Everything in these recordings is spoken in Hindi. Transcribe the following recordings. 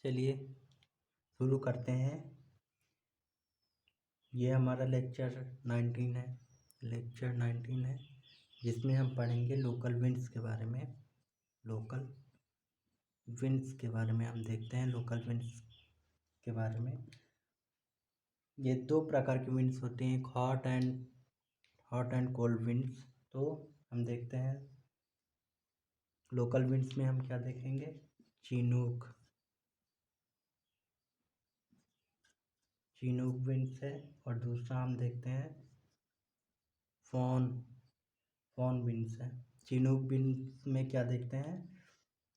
चलिए शुरू करते हैं। ये हमारा लेक्चर 19 है जिसमें हम पढ़ेंगे लोकल विंड्स के बारे में। लोकल विंड्स के बारे में हम देखते हैं। लोकल विंड्स के बारे में ये दो प्रकार की विंड्स होती हैं, एक हॉट एंड कोल्ड विंड्स। तो हम देखते हैं लोकल विंड्स में हम क्या देखेंगे, चिनूक विंड्स है, और दूसरा हम देखते हैं फॉन विंड्स है। चिनूक विंड्स में क्या देखते हैं,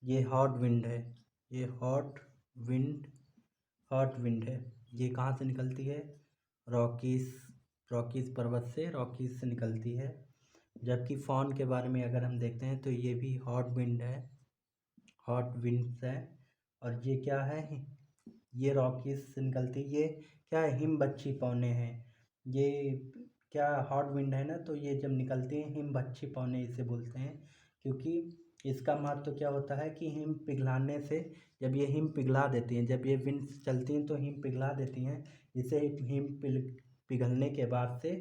ये हॉट विंड है, ये हॉट विंड है। ये कहाँ से निकलती है, रॉकीज पर्वत से, रॉकीज से निकलती है। जबकि फॉन के बारे में अगर हम देखते हैं तो ये भी हॉट विंड्स है। और ये क्या है, ये रॉकीज से निकलती है। ये क्या है, हिमबच्छी पौने हैं। ये क्या हॉट विंड है ना, तो ये जब निकलती हैं हिमबच्छी पौने इसे बोलते हैं। क्योंकि इसका महत्व क्या होता है कि हिम पिघलाने से, जब ये हिम पिघला देती हैं, जब ये विंड्स चलती हैं तो हिम पिघला देती हैं। इसे हिम पिघलने के बाद से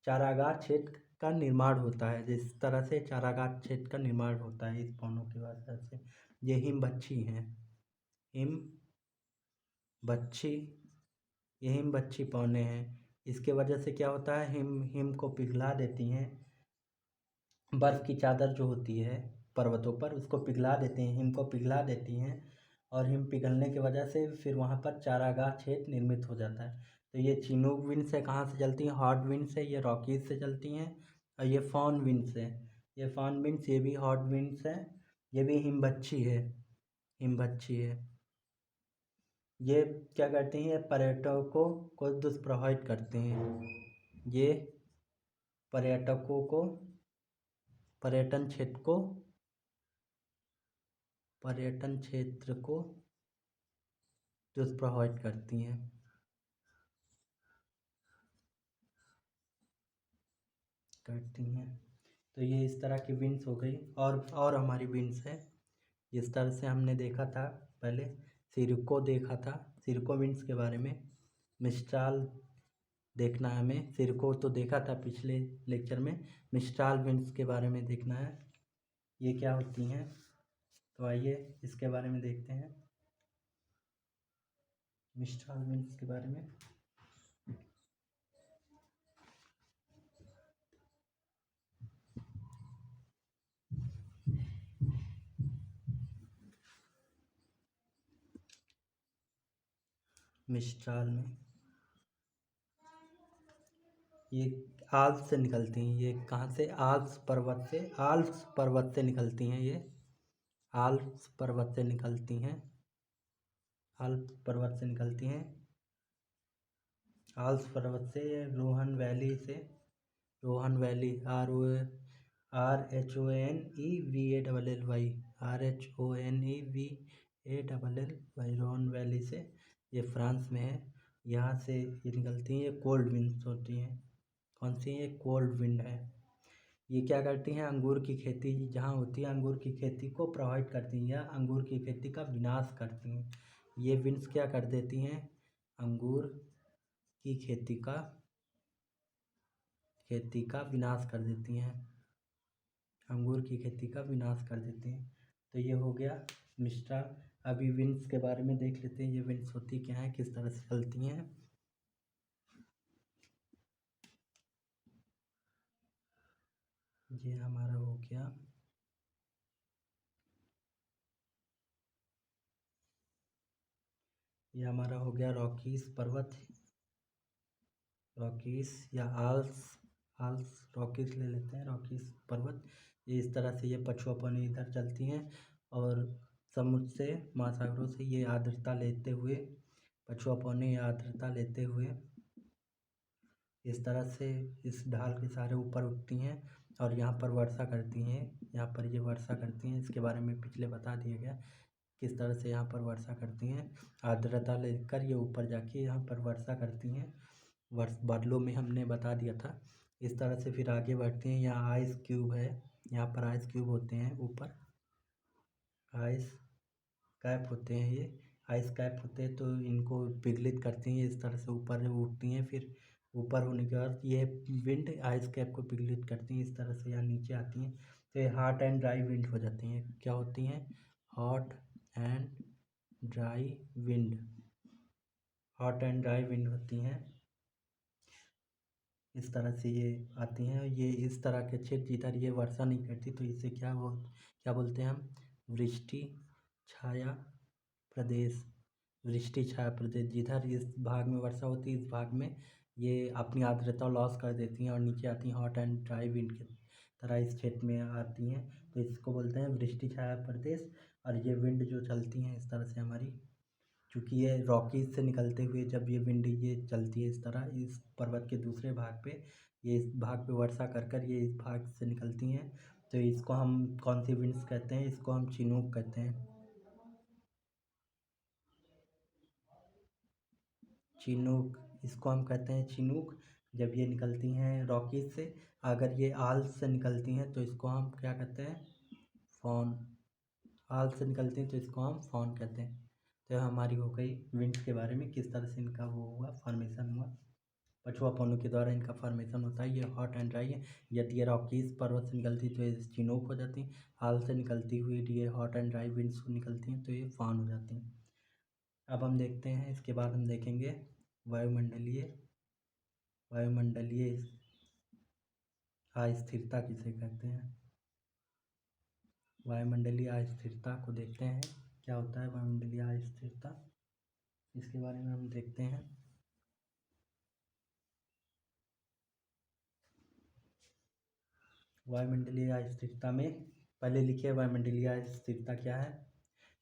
चारागाह क्षेत्र का निर्माण होता है। जिस तरह से चारागाह क्षेत्र का निर्माण होता है इस पौनों की वजह से। ये हिमबच्छी हैं, ये हिमबच्छी पौने हैं। इसके वजह से क्या होता है, हिम को पिघला देती हैं। बर्फ़ की चादर जो होती है पर्वतों पर, उसको पिघला देते हैं, हिम को पिघला देती हैं। और हिम पिघलने की वजह से फिर वहाँ पर चारागाह क्षेत्र निर्मित हो जाता है। तो ये चिनूक विंड से कहाँ से चलती हैं, हॉट विंड से, ये रॉकीज से चलती हैं। और ये फॉन विंड से, ये फॉन विंड्स, ये भी हॉट विंड्स है, ये भी हिमबच्छी है। ये क्या करती हैं, पर्यटकों को दुष्प्रभावित करते हैं। ये पर्यटकों को, पर्यटन क्षेत्र को दुष्प्रभावित करती हैं। तो ये इस तरह की विंड्स हो गई। और हमारी विंड्स है, जिस तरह से हमने देखा था पहले, सिरको विंड्स के बारे में। मिस्ट्राल देखना है हमें, सिरको तो देखा था पिछले लेक्चर में, मिस्ट्राल विंड्स के बारे में देखना है, ये क्या होती हैं। तो आइए इसके बारे में देखते हैं, मिस्ट्राल विंड्स के बारे में। मिस्ट्राल में ये आल्प्स से निकलती हैं। ये कहाँ से, आल्प्स पर्वत से निकलती हैं। ये आल्प्स पर्वत से निकलती हैं। आल्प्स पर्वत से Rohan valley, RHONEVALLY, Rohan valley से, ये फ्रांस में है। यहाँ से ये निकलती हैं, ये कोल्ड विंड्स होती हैं। कौन सी, ये कोल्ड विंड है। ये क्या करती हैं, अंगूर की खेती जहाँ होती है, अंगूर की खेती को प्रभावित करती हैं या अंगूर की खेती का विनाश करती हैं। ये विंड्स क्या कर देती हैं, अंगूर की खेती का विनाश कर देती हैं। अंगूर की खेती का विनाश कर देती हैं। तो ये हो गया मिस्ट्राल। अभी विंड्स के बारे में देख लेते हैं, ये विंड्स होती क्या है, किस तरह से चलती हैं। ये हमारा हो गया, ये हमारा हो गया रॉकीज पर्वत, रॉकीज या आल्प्स रॉकीज ले लेते हैं, रॉकीज पर्वत। ये इस तरह से ये पछुआ पौने इधर चलती हैं, और समुद्र से, महासागरों से ये आर्द्रता लेते हुए, पछुआ पौने या आर्द्रता लेते हुए इस तरह से इस ढाल के सहारे ऊपर उठती हैं और यहाँ पर वर्षा करती हैं। यहाँ पर ये वर्षा करती हैं, इसके बारे में पिछले बता दिया गया किस तरह से यहाँ पर वर्षा करती हैं। आर्द्रता लेकर ये ऊपर जाके यहाँ पर वर्षा करती हैं, बादलों में हमने बता दिया था। इस तरह से फिर आगे बढ़ती हैं। यहाँ आइस क्यूब है, यहाँ पर आइस क्यूब होते हैं, ऊपर आइस कैप होते हैं। आइस कैप होते हैं तो इनको पिघलित करती हैं, इस तरह से ऊपर उठती हैं, फिर ऊपर होने के बाद ये विंड आइस कैप को पिघलित करती हैं, इस तरह से यहाँ नीचे आती हैं तो ये हॉट एंड ड्राई विंड हो जाती हैं। क्या होती हैं? Hot and dry wind. Hot and dry wind होती हैं, इस तरह से ये आती हैं। ये इस तरह के क्षेत्र जिधर ये वर्षा नहीं करती तो इसे क्या बोलते हैं हम? वृष्टि छाया प्रदेश। वृष्टि छाया प्रदेश, जिधर इस भाग में वर्षा होती है इस भाग में ये अपनी आर्द्रता लॉस कर देती हैं और नीचे आती हैं हॉट एंड ड्राई विंड की तरह इस क्षेत्र में आती हैं, तो इसको बोलते हैं वृष्टि छाया प्रदेश। और ये विंड जो चलती हैं इस तरह से हमारी, क्योंकि ये रॉकीज से निकलते हुए जब ये विंड ये चलती है इस तरह इस पर्वत के दूसरे भाग पे, ये इस भाग पे वर्षा कर कर ये इस भाग से निकलती हैं, तो इसको हम कौन सी विंड्स कहते हैं? इसको हम चिनूक कहते हैं। चिनूक, इसको हम कहते हैं चिनूक। जब ये निकलती हैं रॉकीज से, अगर ये आल्स से निकलती हैं तो इसको हम क्या कहते हैं? फॉन। आल्स से निकलती हैं तो इसको हम फॉन कहते हैं। तो हमारी हो गई विंड्स के बारे में, किस तरह से इनका वो हुआ, फॉर्मेशन हुआ। पछुआपनों के द्वारा इनका फॉर्मेशन होता है। ये हॉट एंड ड्राई है। यदि ये रॉकीज पर्वत से निकलती तो ये चिनोक हो जाती। हाल से निकलती हुई ये हॉट एंड ड्राई विंड्स निकलती हैं तो ये फॉन हो जाती हैं। अब हम देखते हैं, इसके बाद हम देखेंगे वायुमंडलीय वायुमंडलीय अस्थिरता किसे कहते हैं। वायुमंडलीय अस्थिरता को देखते हैं, क्या होता है वायुमंडलीय अस्थिरता, इसके बारे में हम देखते हैं। वायुमंडलीय अस्थिरता में पहले लिखिए वायुमंडलीय अस्थिरता क्या है।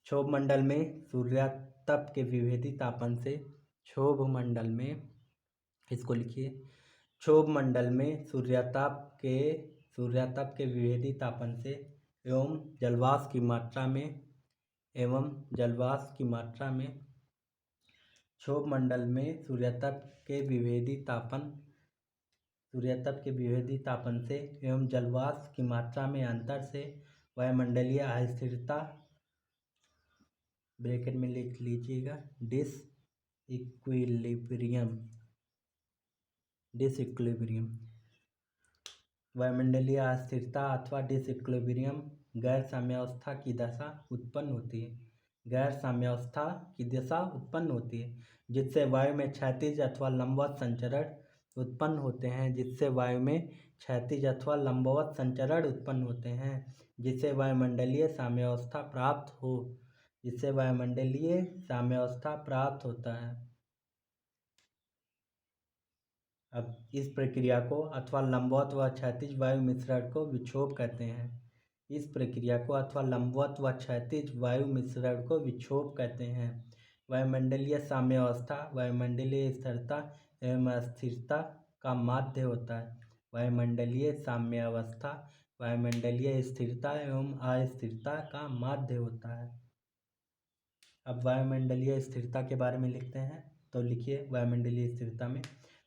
क्षोभ मंडल में सूर्यातप के विभेदी तापन से, क्षोभ मंडल में, इसको लिखिए, क्षोभ मंडल में सूर्यातप के विभेदी तापन से एवं जलवाष्प की मात्रा में क्षोभ मंडल में सूर्यातप के विभेदी तापन से एवं जलवाष्प की मात्रा में अंतर से वायुमंडलीय अस्थिरता, ब्रैकेट में लिख लीजिएगा, डिसइक्विलिब्रियम। वायुमंडलीय अस्थिरता अथवा डिसइक्विलिब्रियम गैर साम्यावस्था की दशा उत्पन्न होती है। गैर साम्यावस्था की दशा उत्पन्न होती है जिससे वायु में क्षैतिज अथवा लंबवत संचरण उत्पन्न होते हैं, जिससे वायु में क्षैतिज अथवा लंबवत संचरण उत्पन्न होते हैं, जिससे वायुमंडलीय साम्यावस्था प्राप्त होता है। अब इस प्रक्रिया को अथवा लंबवत व क्षैतिज वायु मिश्रण को विक्षोभ कहते हैं। इस प्रक्रिया को अथवा लंबवत व क्षैतिज वायु मिश्रण को विक्षोभ कहते हैं। वायुमंडलीय साम्यावस्था वायुमंडलीय स्थिरता एवं अस्थिरता का माध्य होता है। वायुमंडलीय साम्यावस्था वायुमंडलीय स्थिरता एवं अस्थिरता का माध्य होता है। अब वायुमंडलीय स्थिरता के बारे में लिखते हैं, तो लिखिए वायुमंडलीय स्थिरता में,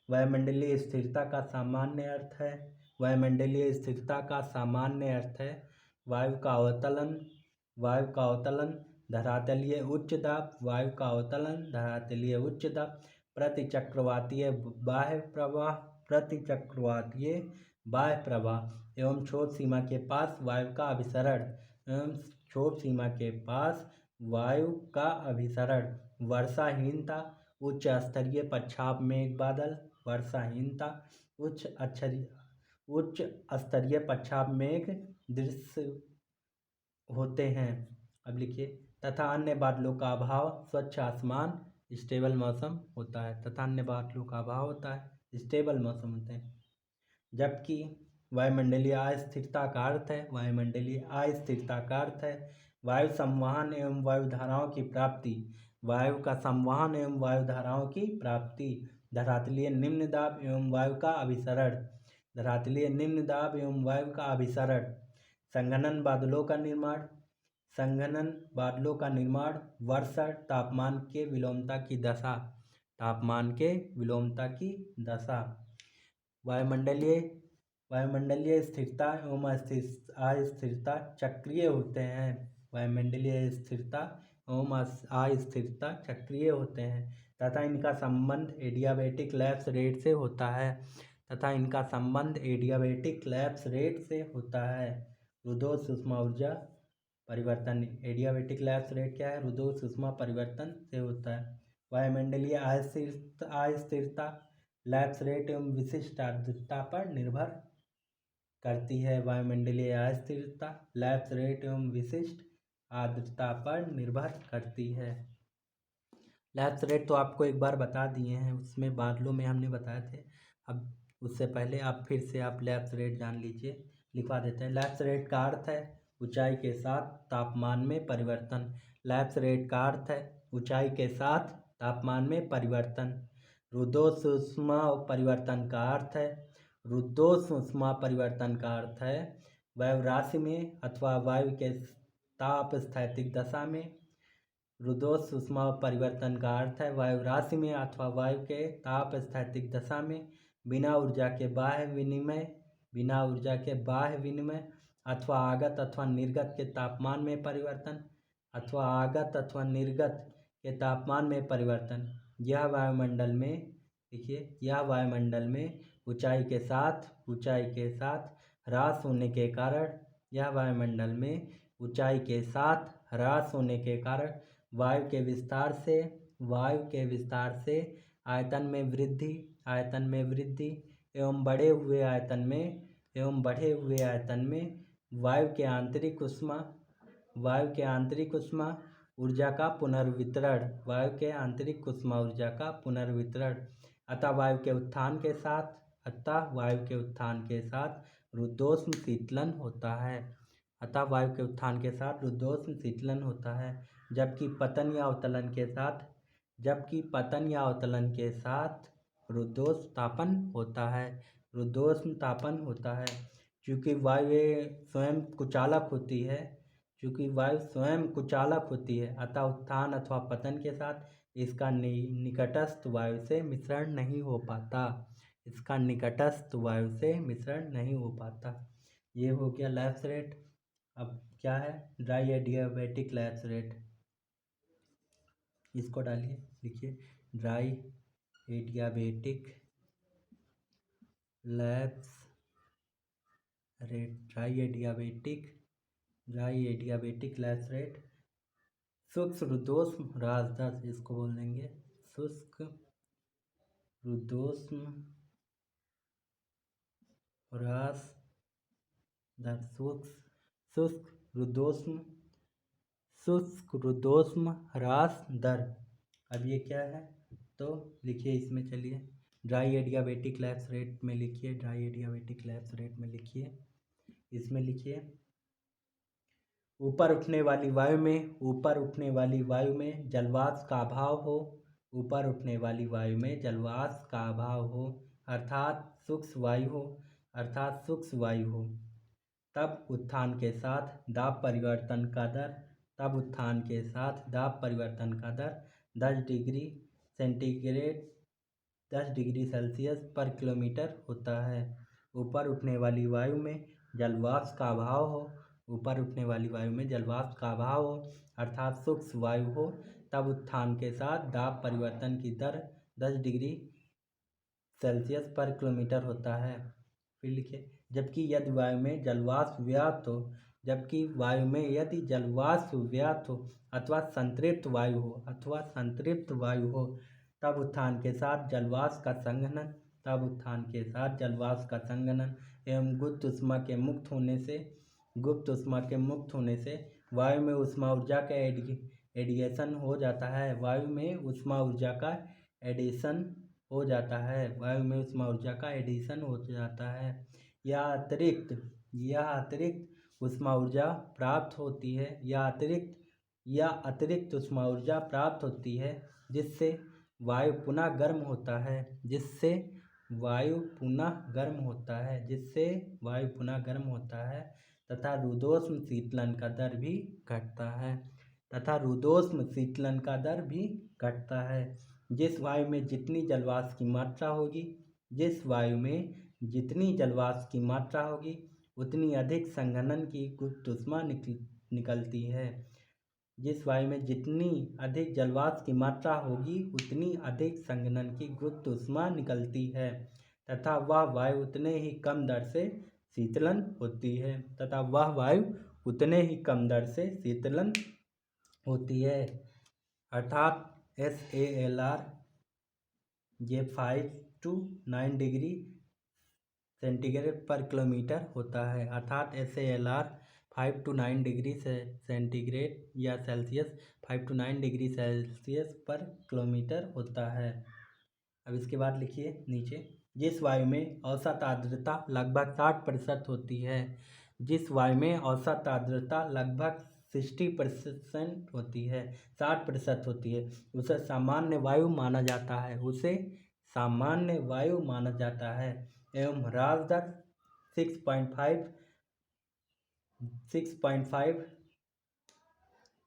वायुमंडलीय स्थिरता का सामान्य अर्थ है, वायुमंडलीय स्थिरता का सामान्य अर्थ है वायु का अवतलन धरातलीय उच्च दाब, वायु का अवतलन धरातलीय उच्च दाब, प्रतिचक्रवातीय बाह्य प्रवाह एवं क्षोभ सीमा के पास वायु का अभिसरण वर्षाहीनता, उच्च स्तरीय पश्चाप मेघ बादल, वर्षाहीनता, उच्च स्तरीय पश्चाप मेघ दृश्य होते हैं। अब लिखिए, तथा अन्य बादलों का अभाव, स्वच्छ आसमान, स्टेबल मौसम होता है। तथा अन्य बादलों का अभाव होता है, स्टेबल मौसम होते हैं। जबकि वायुमंडलीय अस्थिरता का अर्थ है वायु संवहन एवं वायुधाराओं की प्राप्ति, वायु का संवहन एवं वायुधाराओं की प्राप्ति, धरातलीय निम्न दाब एवं वायु का अभिसरण, संघनन बादलों का निर्माण, वर्षा, तापमान के विलोमता की दशा। वायुमंडलीय स्थिरता एवं अस्थिरता चक्रीय होते हैं। वायुमंडलीय स्थिरता एवं अस्थिरता चक्रीय होते हैं तथा इनका संबंध एडियाबेटिक लैप्स रेट से होता है रुद्धोष्म ऊष्मा ऊर्जा परिवर्तन। एडियाबेटिक लैप्स रेट क्या है? रुद्धोष्म ऊष्मा परिवर्तन से होता है। वायुमंडलीय अस्थिरता लैप्स रेट एवं विशिष्ट आर्द्रता पर निर्भर करती है। वायुमंडलीय अस्थिरता लैप्स रेट एवं विशिष्ट आर्द्रता पर निर्भर करती है। लैप्स रेट तो आपको एक बार बता दिए हैं, उसमें बादलों में हमने बताए थे। अब उससे पहले आप फिर से आप लैप्स रेट जान लीजिए, लिखवा देते हैं। लैप्स रेट का अर्थ है ऊंचाई के साथ तापमान में परिवर्तन। लैप्स रेट का अर्थ है ऊंचाई के साथ तापमान में परिवर्तन। रुद्धोष्म ऊष्मा परिवर्तन का अर्थ है वायु राशि में अथवा वायु के ताप स्थैतिक दशा में। रुद्धोष्म ऊष्मा परिवर्तन का अर्थ है वायु राशि में अथवा वायु के ताप स्थैतिक दशा में बिना ऊर्जा के बाह्य विनिमय अथवा आगत अथवा निर्गत के तापमान में परिवर्तन। यह वायुमंडल में ऊंचाई के साथ ह्रास होने के कारण वायु के विस्तार से आयतन में वृद्धि एवं बढ़े हुए आयतन में वायु के आंतरिक ऊष्मा ऊर्जा का पुनर्वितरण अतः वायु के उत्थान के साथ रुद्धोष्म शीतलन होता है। जबकि पतन या अवतलन के साथ रुद्धोष्म तापन होता है। चूँकि वायु स्वयं कुचालक होती है अतः उत्थान अथवा पतन के साथ इसका निकटस्थ वायु से मिश्रण नहीं हो पाता। ये हो गया लैप्स रेट। अब क्या है? Dry adiabatic lapse rate. इसको डालिए, लिखिए dry adiabatic lapse rate. Dry adiabatic lapse rate. शुष्क रुद्धोष्म ह्रास दर, इसको बोल देंगे शुष्क रुद्धोष्म ह्रास दर। शुष्क रुद्धोष्म ह्रास दर। अब ये क्या है? तो लिखिए इसमें, चलिए ड्राई एडियाबैटिक लैप्स रेट में लिखिए। इसमें लिखिए ऊपर उठने वाली वायु में जलवाष्प का अभाव हो अर्थात शुष्क वायु हो तब उत्थान के साथ दाब परिवर्तन का दर 10 डिग्री सेल्सियस पर किलोमीटर होता है। ऊपर उठने वाली वायु में जलवाष्प का अभाव हो अर्थात शुष्क वायु हो तब उत्थान के साथ दाब परिवर्तन की दर 10 डिग्री सेल्सियस पर किलोमीटर होता है। फिर लिखिए जबकि यदि वायु में जलवाष्प व्याप्त हो अथवा संतृप्त वायु हो तब उत्थान के साथ जलवाष्प का संघनन एवं गुप्त ऊष्मा के मुक्त होने से वायु में ऊष्मा ऊर्जा का एडिएशन हो जाता है। यह अतिरिक्त ऊष्मा ऊर्जा प्राप्त होती है जिससे वायु पुनः गर्म होता है तथा रुद्धोष्म शीतलन का दर भी घटता है। जिस वायु में जितनी जलवाष्प की मात्रा होगी उतनी अधिक संघनन की गुप्त ऊष्मा निकलती है। जिस वायु में जितनी अधिक जलवाष्प की मात्रा होगी उतनी अधिक संघनन की गुप्त ऊष्मा निकलती है तथा वह वायु उतने ही कम दर से शीतलन होती है अर्थात SALR ये 5 to 9 डिग्री सेंटीग्रेड पर किलोमीटर होता है अर्थात SALR 5 to 9 डिग्री सेंटीग्रेड या सेल्सियस 5 to 9 डिग्री सेल्सियस पर किलोमीटर होता है। अब इसके बाद लिखिए नीचे, जिस वायु में औसत आर्द्रता लगभग 60% होती है, जिस वायु में औसत आर्द्रता लगभग 60% होती है 60% होती है उसे सामान्य वायु माना जाता है एवं ह्रास दर 6.5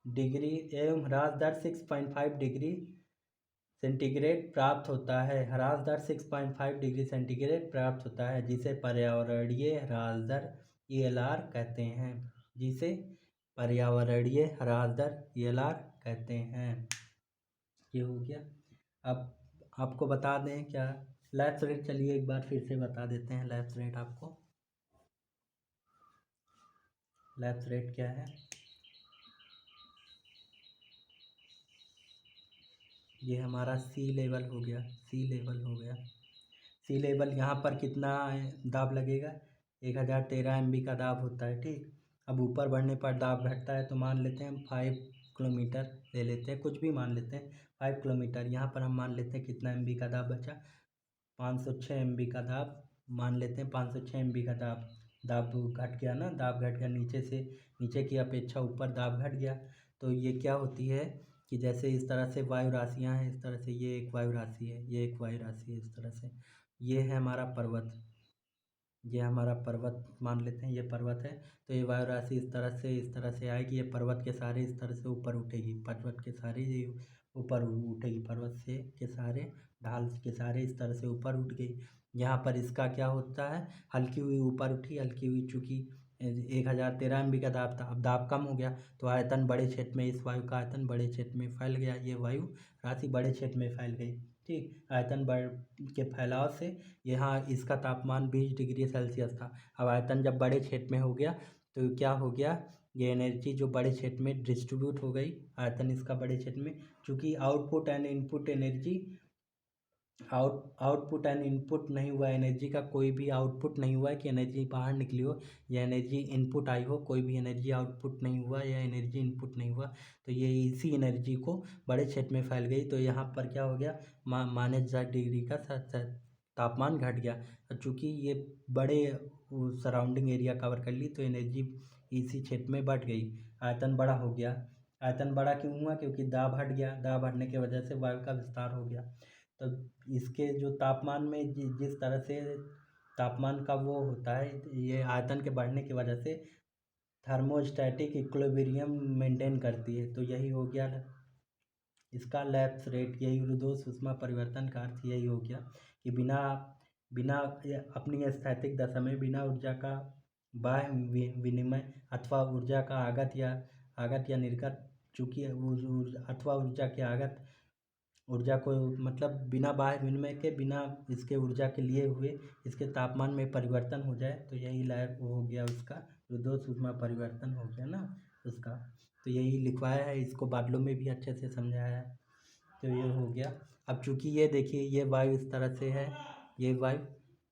डिग्री सेंटीग्रेड प्राप्त होता है जिसे पर्यावरणीय ह्रास दर ELR कहते हैं। ये हो गया। अब आपको बता दें क्या लैप्स रेट, चलिए एक बार फिर से बता देते हैं लैप्स रेट आपको। लैप्स रेट क्या है, ये हमारा सी लेवल हो गया। सी लेवल यहाँ पर कितना दाब लगेगा, 1013 MB का दाब होता है। ठीक, अब ऊपर बढ़ने पर दाब घटता है तो मान लेते हैं हम 5 किलोमीटर ले लेते हैं, कुछ भी मान लेते हैं 5 किलोमीटर। यहाँ पर हम मान लेते हैं कितना MB का दाब बचा, 506 MB का दाब मान लेते हैं। 506 MB का दाब घट गया ना, दाब घट गया, नीचे की अपेक्षा ऊपर दाब घट गया। तो ये क्या होती है कि जैसे इस तरह से वायु राशियाँ हैं, इस तरह से ये एक वायु राशि है, ये एक वायु राशि है, इस तरह से ये है हमारा पर्वत, ये हमारा पर्वत मान लेते हैं, ये पर्वत है। तो ये वायु राशि इस तरह से आएगी, ये पर्वत के सहारे इस तरह से ऊपर उठेगी, पर्वत के सहारे ये ऊपर उठेगी, पर्वत से के सहारे, ढाल के सहारे इस तरह से ऊपर उठ गई। यहाँ पर इसका क्या होता है, हल्की हुई ऊपर उठी, हल्की हुई, चूँकि 1013 MB का दाब था, अब दाब कम हो गया तो आयतन बड़े क्षेत्र में, इस वायु का आयतन बड़े क्षेत्र में फैल गया, ये वायु राशि बड़े क्षेत्र में फैल गई। ठीक, आयतन बढ़ के फैलाव से यहाँ इसका तापमान 20 डिग्री सेल्सियस था। अब आयतन जब बड़े क्षेत्र में हो गया तो क्या हो गया, ये एनर्जी जो बड़े क्षेत्र में डिस्ट्रीब्यूट हो गई, आयतन इसका बड़े क्षेत्र में, चूँकि आउटपुट एंड इनपुट नहीं हुआ, एनर्जी का कोई भी आउटपुट नहीं हुआ है कि एनर्जी बाहर निकली हो या एनर्जी इनपुट आई हो, कोई भी एनर्जी आउटपुट नहीं हुआ या एनर्जी इनपुट नहीं हुआ, तो ये इसी एनर्जी को बड़े क्षेत्र में फैल गई। तो यहाँ पर क्या हो गया, -60 डिग्री का तापमान घट गया। चूँकि ये बड़े सराउंडिंग एरिया कवर कर ली तो एनर्जी इसी क्षेत्र में बढ़ गई, आयतन बड़ा हो गया। आयतन बड़ा क्यों हुआ, क्योंकि दाब हट गया, दाब हटने की वजह से वायु का विस्तार हो गया। तो इसके जो तापमान में जिस तरह से तापमान का वो होता है, ये आयतन के बढ़ने की वजह से थर्मोस्टैटिक इक्विलिब्रियम मेंटेन करती है। तो यही हो गया इसका लैप्स रेट, यही रुद्धोष्म ऊष्मा परिवर्तन का अर्थ यही हो गया कि बिना अपनी स्थैतिक दशा में बिना ऊर्जा का बाह्य विनिमय अथवा ऊर्जा का आगत या निर्गत, चूँकि अथवा ऊर्जा को मतलब बिना बाह्य विनिमय के, बिना इसके ऊर्जा के लिए हुए इसके तापमान में परिवर्तन हो जाए, तो यही लैप हो गया उसका, रुद्धोष्म ऊष्मा परिवर्तन हो गया ना उसका। तो यही लिखवाया है, इसको बादलों में भी अच्छे से समझाया है। तो ये हो गया। अब चूँकि ये देखिए ये वायु इस तरह से है, ये वायु,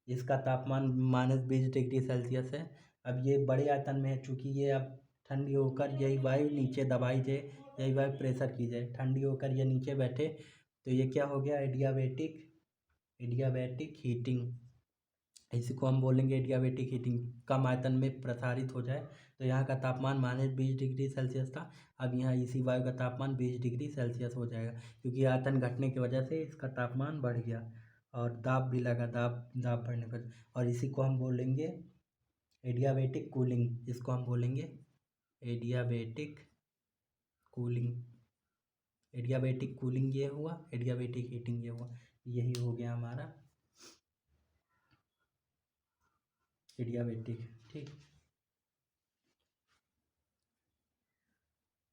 इसका तापमान -20 डिग्री सेल्सियस है। अब ये बड़े आयतन में है, चूँकि ये अब ठंडी होकर यही वायु नीचे दबाई जाए, यही वायु प्रेशर की जाए, ठंडी होकर ये नीचे बैठे तो ये क्या हो गया, एडियाबैटिक हीटिंग, इसी को हम बोलेंगे एडियाबैटिक हीटिंग। कम आयतन में प्रसारित हो जाए, तो यहाँ का तापमान -20 डिग्री सेल्सियस था, अब यहाँ इसी वायु का तापमान 20 डिग्री सेल्सियस हो जाएगा, क्योंकि आयतन घटने की वजह से इसका तापमान बढ़ गया और दाब भी लगा, दाब बढ़ने पर, और इसी को हम बोलेंगे एडियाबैटिक कूलिंग, इसको हम बोलेंगे एडियाबैटिक कूलिंग। एडियाबैटिक कूलिंग ये हुआ, एडियाबैटिक हीटिंग ये हुआ, यही हो गया हमारा एडियाबैटिक। ठीक,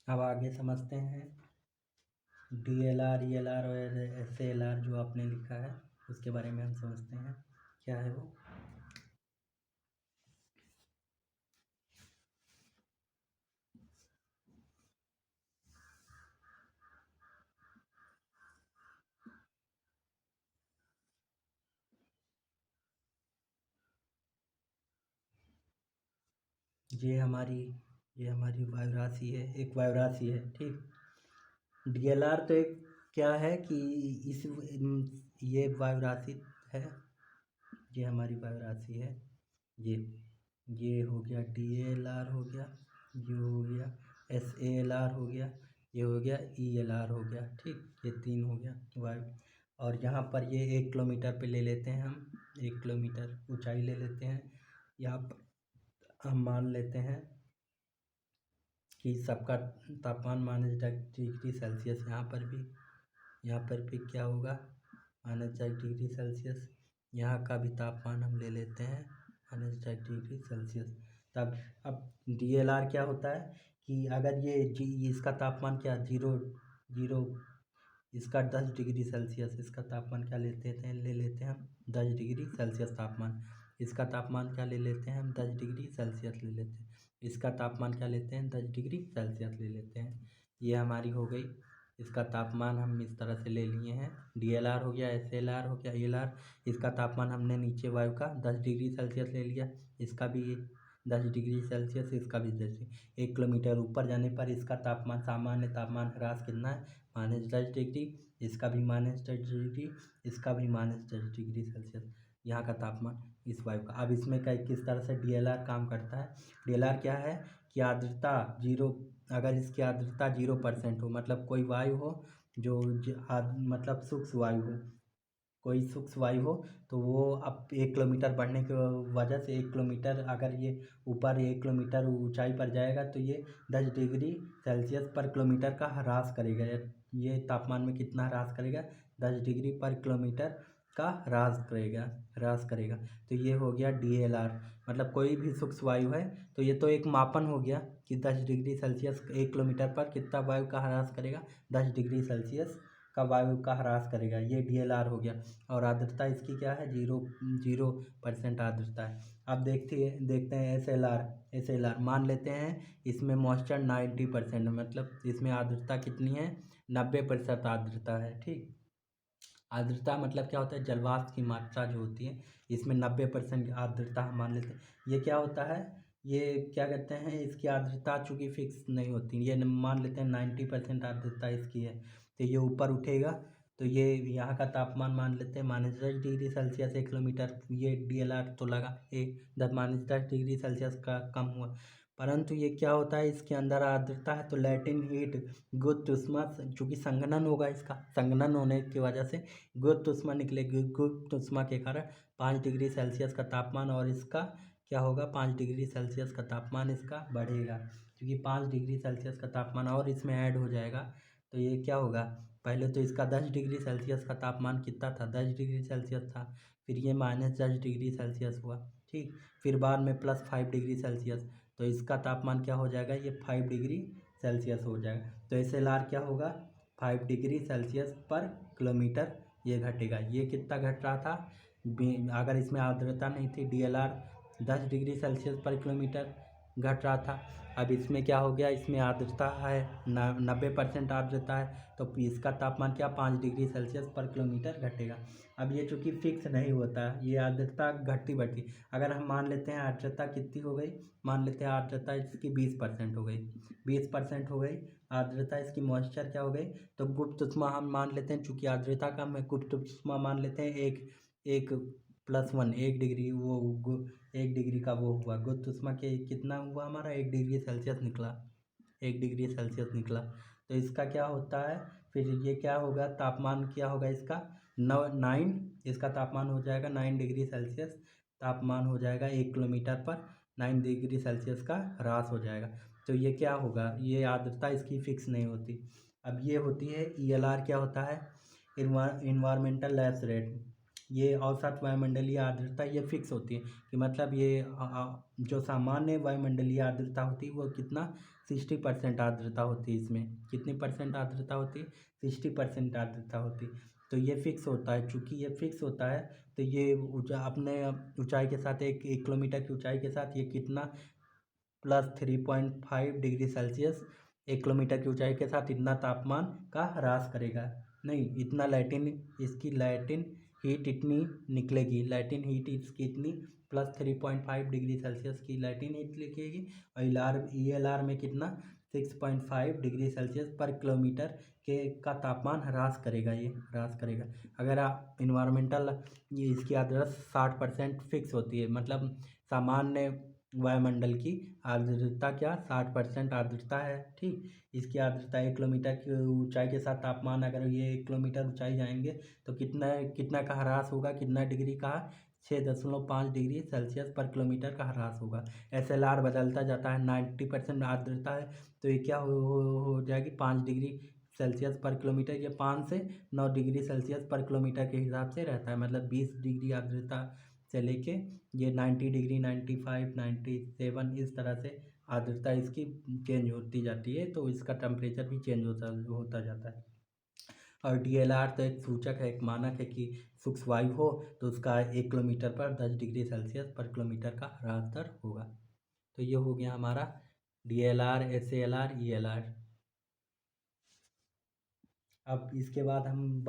अब आगे समझते हैं DLR, ELR और SALR जो आपने लिखा है उसके बारे में हम समझते हैं क्या है वो। ये हमारी वायु राशि है, एक वायु राशि है, ठीक। DLR तो एक क्या है कि इस ये वायु राशि है, ये हमारी वायु राशि है। ये ये हो गया DLR हो गया, ये हो गया SALR हो गया, ये हो गया ELR हो गया, ठीक। ये तीन हो गया वायु। और यहाँ पर ये 1 किलोमीटर पे ले लेते हैं हम, 1 किलोमीटर ऊंचाई ले लेते हैं। यहाँ पर हम मान लेते हैं कि सबका तापमान -10 डिग्री सेल्सियस। यहाँ पर भी क्या होगा, -10 डिग्री सेल्सियस। यहाँ का भी तापमान हम ले लेते हैं -10 डिग्री सेल्सियस। तब अब DLR क्या होता है कि अगर इसका तापमान क्या जीरो जीरो इसका 10 डिग्री सेल्सियस, इसका तापमान क्या ले लेते हैं हम 10 डिग्री सेल्सियस तापमान। इसका तापमान क्या ले लेते हैं हम 10 डिग्री सेल्सियस ले लेते हैं। इसका तापमान क्या लेते हैं 10 डिग्री सेल्सियस ले लेते हैं। ये हमारी हो गई, इसका तापमान हम इस तरह से ले लिए हैं। DLR हो गया, SLR हो गया, ELR। इसका तापमान हमने नीचे वायु का 10 डिग्री सेल्सियस ले लिया, इसका भी 10 डिग्री सेल्सियस, इसका भी 1 किलोमीटर ऊपर जाने पर इसका तापमान, सामान्य तापमान ह्रास कितना है -10 डिग्री। इसका भी -10 डिग्री, इसका भी -10 डिग्री सेल्सियस यहाँ का तापमान इस वायु का। अब इसमें किस तरह से DLR काम करता है। DLR क्या है कि आर्द्रता जीरो, अगर इसकी आर्द्रता 0% हो, मतलब कोई वायु हो जो मतलब सूक्ष्म वायु हो, कोई सूक्ष्म वायु हो, तो वो अब 1 किलोमीटर बढ़ने की वजह से 1 किलोमीटर, अगर ये ऊपर 1 किलोमीटर ऊंचाई पर जाएगा तो ये 10 डिग्री सेल्सियस पर किलोमीटर का ह्रास करेगा। ये तापमान में कितना ह्रास करेगा, 10 डिग्री पर किलोमीटर का ह्रास करेगा। तो ये हो गया DLR, मतलब कोई भी सूक्ष्म वायु है तो ये तो एक मापन हो गया कि 10 डिग्री सेल्सियस 1 किलोमीटर पर कितना वायु का ह्रास करेगा, 10 डिग्री सेल्सियस का वायु का ह्रास करेगा, ये DLR हो गया। और आर्द्रता इसकी क्या है, 0% आर्द्रता है। अब देखते हैं SLR मान लेते हैं इसमें मॉइस्चर 90%, मतलब इसमें आर्द्रता कितनी है, 90% आर्द्रता है, ठीक। आर्द्रता मतलब क्या होता है, जलवाष्प की मात्रा जो होती है, इसमें 90% आर्द्रता हम मान लेते हैं। ये क्या होता है, ये क्या कहते हैं, इसकी आर्द्रता चूँकि फिक्स नहीं होती, ये मान लेते हैं 90% आर्द्रता इसकी है, तो ये ऊपर उठेगा तो ये यहाँ का तापमान मान लेते हैं -10 डिग्री सेल्सियस 1 किलोमीटर। ये DLR तो लगा -10 डिग्री सेल्सियस का कम हुआ, परंतु ये क्या होता है, इसके अंदर आर्द्रता है तो लैटिन हीट, गुप्त ऊष्मा, चूँकि संघनन होगा, इसका संघनन होने की वजह से गुप्त ऊष्मा निकलेगी। गुप्त ऊष्मा के कारण 5 डिग्री सेल्सियस का तापमान, और इसका क्या होगा, 5 डिग्री सेल्सियस का तापमान इसका बढ़ेगा, क्योंकि 5 डिग्री सेल्सियस का तापमान और इसमें ऐड हो जाएगा। तो ये क्या होगा, पहले तो इसका 10 डिग्री सेल्सियस का तापमान कितना था, 10 डिग्री सेल्सियस था, फिर ये -10 डिग्री सेल्सियस हुआ, ठीक। फिर बाद में +5 डिग्री सेल्सियस, तो इसका तापमान क्या हो जाएगा, ये 5 डिग्री सेल्सियस हो जाएगा। तो SLR क्या होगा, 5 डिग्री सेल्सियस पर किलोमीटर ये घटेगा। ये कितना घट रहा था, अगर इसमें आर्द्रता नहीं थी, DLR 10 डिग्री सेल्सियस पर किलोमीटर घट रहा था। अब इसमें क्या हो गया, इसमें आर्द्रता है 90% आर्द्रता है, तो इसका तापमान क्या 5 डिग्री सेल्सियस पर किलोमीटर घटेगा। अब ये चूँकि फिक्स नहीं होता, ये आर्द्रता घटती बढ़ती। अगर हम मान लेते हैं आर्द्रता कितनी हो गई, मान लेते हैं आर्द्रता इसकी 20% हो गई, 20% हो गई आर्द्रता इसकी, मॉइस्चर क्या हो गई, तो गुप्त ऊष्मा हम मान लेते हैं, चूँकि आर्द्रता कम है, गुप्त ऊष्मा मान लेते हैं एक एक +1, 1 डिग्री, वो 1 डिग्री का वो हुआ गुप्त ऊष्मा के, कितना हुआ हमारा, 1 डिग्री सेल्सियस निकला, 1 डिग्री सेल्सियस निकला। तो इसका क्या होता है, फिर ये क्या होगा, तापमान क्या होगा इसका, 9, इसका तापमान हो जाएगा 9 डिग्री सेल्सियस, तापमान हो जाएगा 1 किलोमीटर पर 9 डिग्री सेल्सियस का ह्रास हो जाएगा। तो ये क्या होगा, ये आर्द्रता इसकी फिक्स नहीं होती। अब ये होती है ELR, क्या होता है, इन्वायरमेंटल लैप्स रेट। ये औसत वायुमंडलीय आर्द्रता ये फिक्स होती है, कि मतलब ये जो सामान्य वायुमंडलीय आर्द्रता होती है वो कितना 60% आर्द्रता होती है इसमें। कितनी परसेंट आर्द्रता होती है? 60% आर्द्रता होती है। तो ये फिक्स होता है। चूँकि ये फिक्स होता है तो ये अपने ऊंचाई के साथ 1 किलोमीटर की ऊंचाई के साथ ये कितना +3.5 डिग्री सेल्सियस 1 किलोमीटर की ऊंचाई के साथ इतना तापमान का ह्रास करेगा। नहीं, इतना इसकी लैटिन हीट इतनी निकलेगी। लैटिन हीट इसकी इतनी +3.5 डिग्री सेल्सियस की लैटिन हीट निकलेगी। और ELR में कितना 6.5 डिग्री सेल्सियस पर किलोमीटर का तापमान ह्रास करेगा। ये ह्रास करेगा। अगर आप इन्वायरमेंटल ये इसकी आर्द्रता 60% फिक्स होती है। मतलब सामान्य वायुमंडल की आर्द्रता क्या 60% आर्द्रता है। ठीक, इसकी आर्द्रता 1 किलोमीटर की ऊंचाई के साथ तापमान अगर ये 1 किलोमीटर ऊंचाई जाएंगे तो कितना कितना का ह्रास होगा? कितना डिग्री का? 6.5 डिग्री सेल्सियस पर किलोमीटर का ह्रास होगा। SLR बदलता जाता है। 90% आर्द्रता है तो ये क्या हो जाएगी 5 डिग्री सेल्सियस पर किलोमीटर। ये 5 से 9 डिग्री सेल्सियस पर किलोमीटर के हिसाब से रहता है। मतलब 20 डिग्री आर्द्रता से लेके ये 90 डिग्री 95 97 इस तरह से आर्द्रता इसकी चेंज होती जाती है। तो इसका टेम्परेचर भी चेंज होता जाता है। और DLR तो एक सूचक है, एक मानक है कि शुष्क वायु हो तो उसका 1 किलोमीटर पर 10 डिग्री सेल्सियस पर किलोमीटर का ह्रास दर होगा। तो ये हो गया हमारा DLR, SALR, ELR। अब इसके बाद हम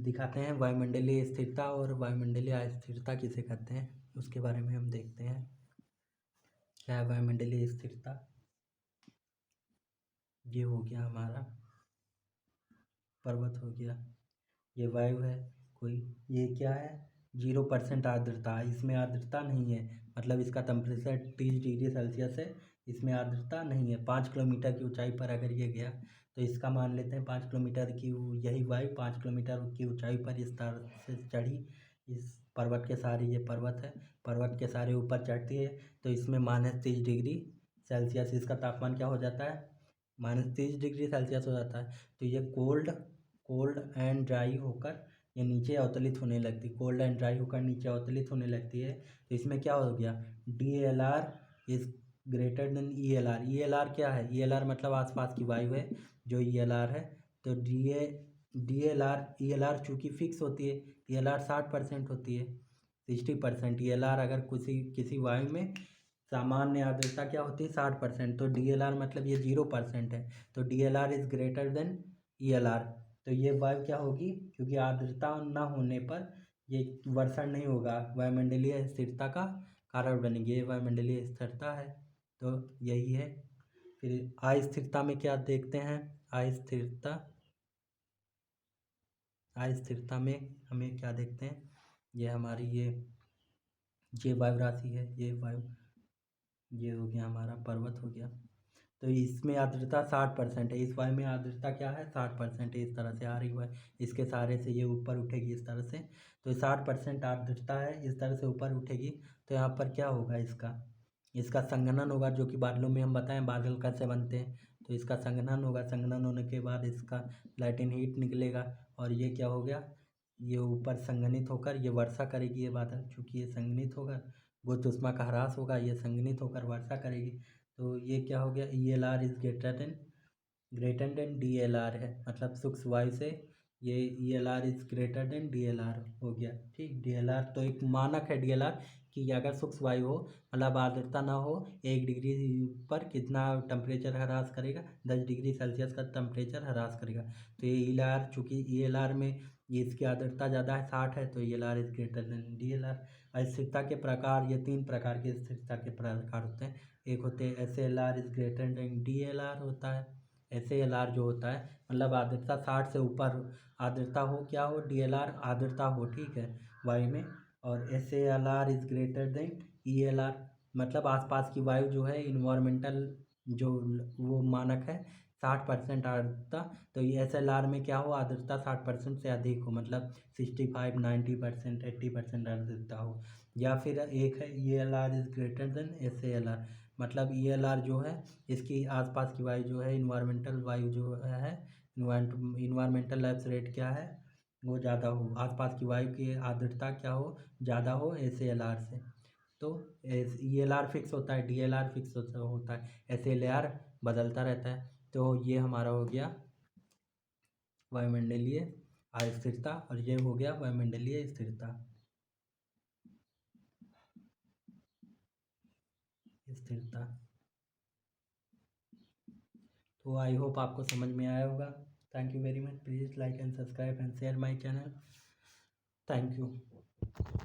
दिखाते हैं वायुमंडलीय स्थिरता। और वायुमंडलीय अस्थिरता किसे कहते हैं उसके बारे में हम देखते हैं। क्या है वायुमंडलीय स्थिरता? ये हो गया हमारा पर्वत हो गया, ये वायु है कोई। ये क्या है? 0% आर्द्रता। इसमें आर्द्रता नहीं है। मतलब इसका टेम्परेचर 30 डिग्री सेल्सियस है। इसमें आर्द्रता नहीं है। 5 किलोमीटर की ऊंचाई पर अगर ये गया तो इसका मान लेते हैं 5 किलोमीटर की यही वायु 5 किलोमीटर की ऊंचाई पर इस तरह से चढ़ी। इस पर्वत के सहारे, ये पर्वत है, पर्वत के सहारे ऊपर चढ़ती है तो इसमें -30 डिग्री सेल्सियस इसका तापमान क्या हो जाता है? -30 डिग्री सेल्सियस हो जाता है। तो ये कोल्ड एंड ड्राई होकर ये नीचे अवतलित होने लगती है। कोल्ड एंड ड्राई होकर नीचे अवतलित होने लगती है। तो इसमें क्या हो गया? DLR is greater than ELR। ELR क्या है? ELR मतलब आसपास की वायु है जो ELR है। तो ELR चूँकि फिक्स होती है, ELR 60% होती है। 60% ELR अगर किसी वायु में सामान्य आर्द्रता क्या होती है? 60%। तो DLR मतलब ये 0% है। तो DLR is greater than ELR। तो ये वायु क्या होगी? क्योंकि आर्द्रता न होने पर ये वर्षण नहीं होगा, वायुमंडलीय स्थिरता का कारण बनेगी। ये वायुमंडलीय स्थिरता है। तो यही है। फिर अस्थिरता में क्या देखते हैं? अस्थिरता में हमें क्या देखते हैं? ये हमारी ये वायु राशि है। ये हो गया हमारा पर्वत हो गया। तो इसमें आर्द्रता 60% है। इस वायु में आर्द्रता क्या है? 60% है। इस तरह से आ रही है, इसके सहारे से ये ऊपर उठेगी इस तरह से। तो 60% आर्द्रता है, इस तरह से ऊपर उठेगी। तो यहाँ पर क्या होगा? इसका संघनन होगा, जो कि बादलों में हम बताएं बादल कैसे बनते हैं। तो इसका संघनन होगा। संघनन होने के बाद इसका लैटिन हीट निकलेगा और ये क्या हो गया? ये ऊपर संघनित होकर ये वर्षा करेगी। ये बादल चूँकि ये संघनित होगा, गुरुत्व ऊष्मा का ह्रास होगा, ये संघनित होकर वर्षा करेगी। तो ये क्या हो गया? ELR is greater than DLR है। मतलब सूक्ष्म वायु से ये ELR is greater than DLR हो गया। ठीक, DLR तो एक मानक है। DLR कि अगर सूक्ष्म वायु हो, मतलब आर्द्रता ना हो, 1 डिग्री पर कितना टेम्परेचर ह्रास करेगा? 10 डिग्री सेल्सियस का टेम्परेचर ह्रास करेगा। तो ये ELR चूँकि ELR में ये इसकी आर्द्रता ज़्यादा है, 60 है, तो ELR is greater than DLR। अस्थिरता के प्रकार, ये 3 प्रकार के स्थिरता के प्रकार होते हैं। एक होते हैं SLR is greater than DLR होता है। SALR जो होता है मतलब आर्द्रता 60 से ऊपर आर्द्रता हो, क्या हो? DLR आर्द्रता हो, ठीक है, वायु में। और SALR is greater than ELR मतलब आसपास की वायु जो है इन्वायरमेंटल जो वो मानक है 60% आर्द्रता। तो ये SLR में क्या हो? आर्द्रता 60% से अधिक हो, मतलब 65 90% 80% आर्द्रता हो। या फिर एक है ELR is greater than SALR मतलब ELR जो है इसकी आसपास की वायु जो है इन्वायरमेंटल वायु जो है इन्वायरमेंटल लैप्स रेट क्या है? वो ज़्यादा हो, आसपास की वायु की आर्द्रता क्या हो? ज़्यादा हो SALR से। तो ELR फिक्स होता है, DLR फिक्स होता है। SLR बदलता रहता है। तो ये हमारा हो गया वायुमंडलीय अस्थिरता और ये हो गया वायुमंडलीय स्थिरता। स्थिरता। तो आई होप आपको समझ में आया होगा। Thank you very much. Please like and subscribe and share my channel. Thank you.